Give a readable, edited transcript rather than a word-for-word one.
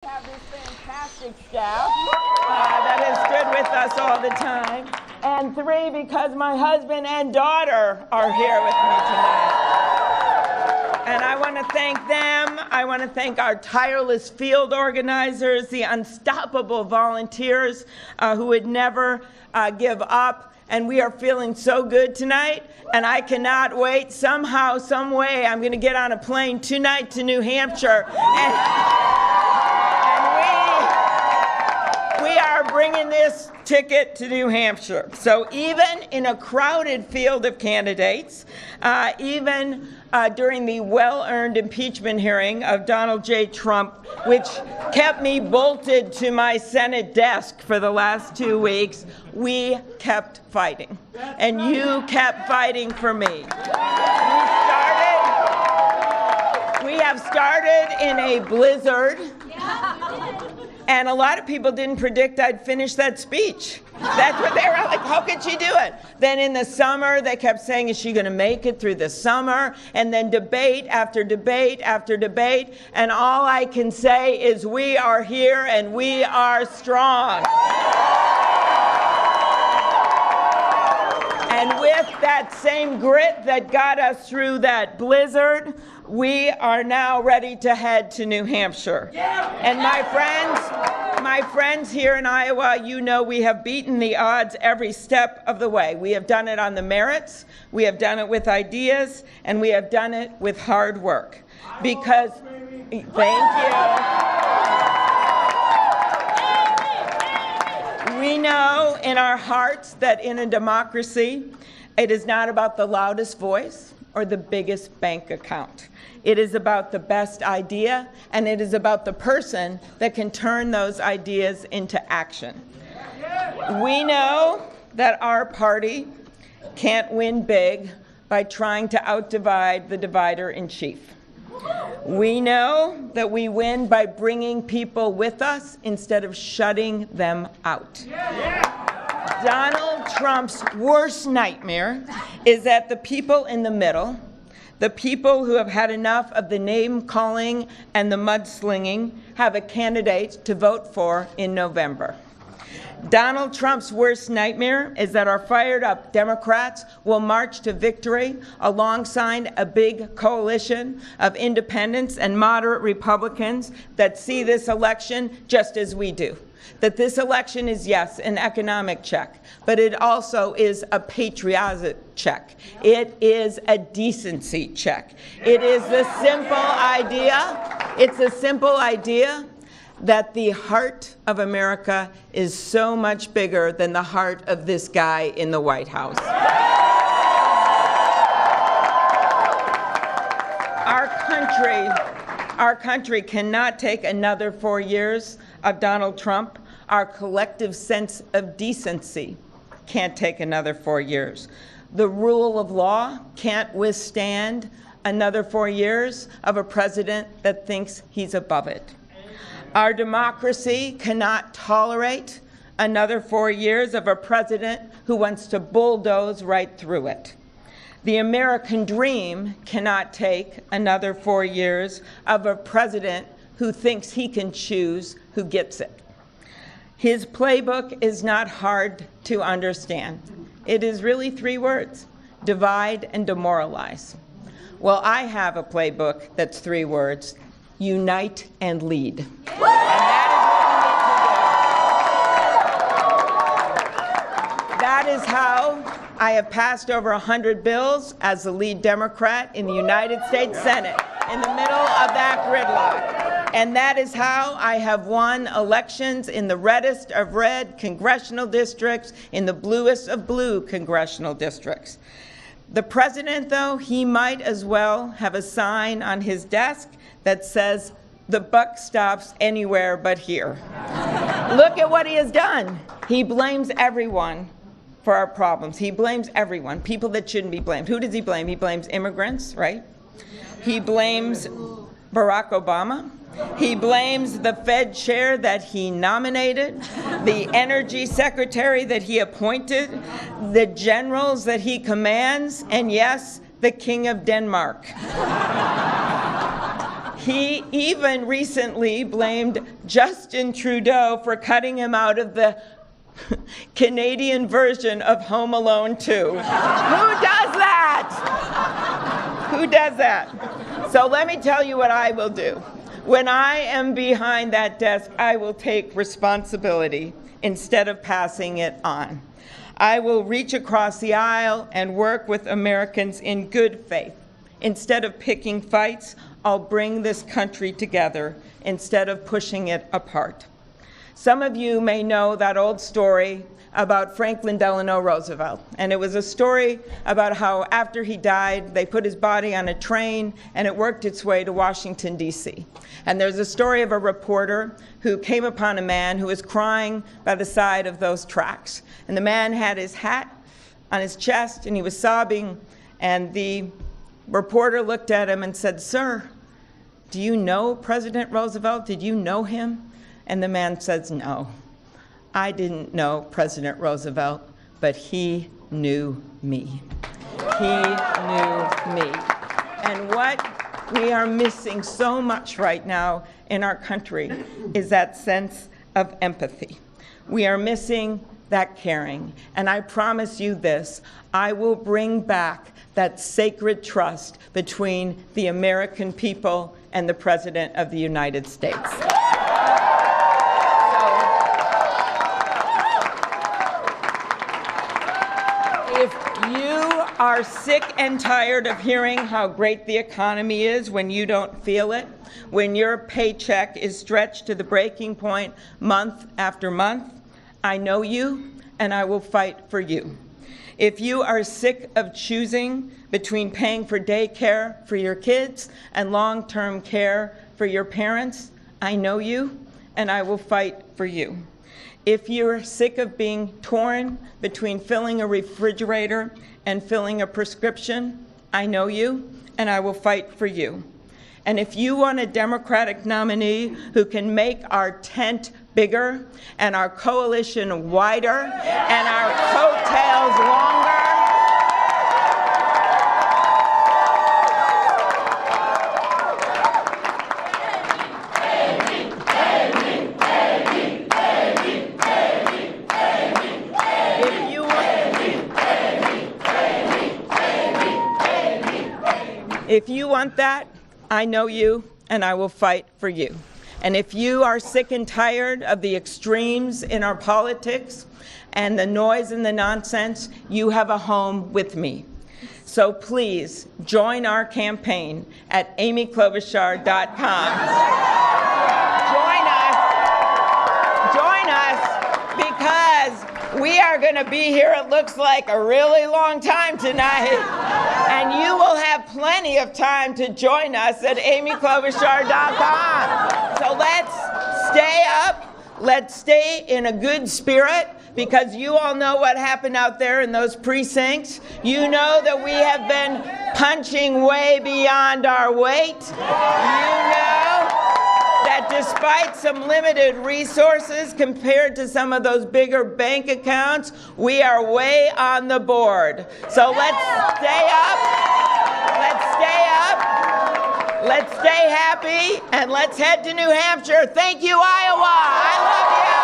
Have this fantastic staff that has stood with us all the time. And 3, because my husband and daughter are here with me tonight. And I want to thank them. I want to thank our tireless field organizers, the unstoppable volunteers who would never give up. And we are feeling so good tonight, and I cannot wait. Somehow, some way, I'm going to get on a plane tonight to New Hampshire. We are bringing this ticket to New Hampshire. So even in a crowded field of candidates, even during the well-earned impeachment hearing of Donald J. Trump, which kept me bolted to my Senate desk for the last 2 weeks, we kept fighting. And you kept fighting for me. We have started in a blizzard. And a lot of people didn't predict I'd finish that speech. That's what they were like, how could she do it? Then in the summer, they kept saying, is she going to make it through the summer? And then debate after debate after debate. And all I can say is we are here and we are strong. And with that same grit that got us through that blizzard, we are now ready to head to New Hampshire. And my friends here in Iowa, you know we have beaten the odds every step of the way. We have done it on the merits, we have done it with ideas, and we have done it with hard work. Because, thank you. We know in our hearts that in a democracy, it is not about the loudest voice or the biggest bank account. It is about the best idea, and it is about the person that can turn those ideas into action. We know that our party can't win big by trying to outdivide the divider-in-chief. We know that we win by bringing people with us instead of shutting them out. Donald Trump's worst nightmare is that the people in the middle, the people who have had enough of the name-calling and the mudslinging, have a candidate to vote for in November. Donald Trump's worst nightmare is that our fired-up Democrats will march to victory alongside a big coalition of independents and moderate Republicans that see this election just as we do. That this election is, yes, an economic check, but it also is a patriotic check. It is a decency check. It is the simple idea, that the heart of America is so much bigger than the heart of this guy in the White House. Our country cannot take another 4 years of Donald Trump. Our collective sense of decency can't take another 4 years. The rule of law can't withstand another 4 years of a president that thinks he's above it. Our democracy cannot tolerate another 4 years of a president who wants to bulldoze right through it. The American dream cannot take another 4 years of a president who thinks he can choose who gets it. His playbook is not hard to understand. It is really 3 words: divide and demoralize. Well, I have a playbook that's 3 words: unite and lead. And that is what we need to do. That is how I have passed over 100 bills as the lead Democrat in the United States Senate, in the middle of that gridlock. And that is how I have won elections in the reddest of red congressional districts, in the bluest of blue congressional districts. The president, though, he might as well have a sign on his desk that says, "The buck stops anywhere but here." Look at what he has done. He blames everyone for our problems. He blames everyone, people that shouldn't be blamed. Who does he blame? He blames immigrants, right? He blames Barack Obama. He blames the Fed chair that he nominated, the energy secretary that he appointed, the generals that he commands, and yes, the King of Denmark. He even recently blamed Justin Trudeau for cutting him out of the Canadian version of Home Alone 2. Who does that? Who does that? So let me tell you what I will do. When I am behind that desk, I will take responsibility instead of passing it on. I will reach across the aisle and work with Americans in good faith. Instead of picking fights, I'll bring this country together instead of pushing it apart. Some of you may know that old story about Franklin Delano Roosevelt. And it was a story about how after he died, they put his body on a train and it worked its way to Washington, D.C. And there's a story of a reporter who came upon a man who was crying by the side of those tracks. And the man had his hat on his chest and he was sobbing. And the reporter looked at him and said, "Sir, do you know President Roosevelt? Did you know him?" And the man says, "No, I didn't know President Roosevelt, but he knew me. He knew me." And what we are missing so much right now in our country is that sense of empathy. We are missing that caring. And I promise you this, I will bring back that sacred trust between the American people and the President of the United States. If you are sick and tired of hearing how great the economy is when you don't feel it, when your paycheck is stretched to the breaking point month after month, I know you and I will fight for you. If you are sick of choosing between paying for daycare for your kids and long-term care for your parents, I know you and I will fight for you. If you're sick of being torn between filling a refrigerator and filling a prescription, I know you, and I will fight for you. And if you want a Democratic nominee who can make our tent bigger and our coalition wider and our coattails longer, if you want that, I know you, and I will fight for you. And if you are sick and tired of the extremes in our politics and the noise and the nonsense, you have a home with me. So please join our campaign at amyklobuchar.com. Join us because we are going to be here, it looks like, a really long time tonight. And you will have plenty of time to join us at amyklobuchar.com. So let's stay up. Let's stay in a good spirit, because you all know what happened out there in those precincts. You know that we have been punching way beyond our weight. You know that despite some limited resources compared to some of those bigger bank accounts, we are way on the board. So let's stay up. Let's stay up. Let's stay happy, and let's head to New Hampshire. Thank you, Iowa. I love you.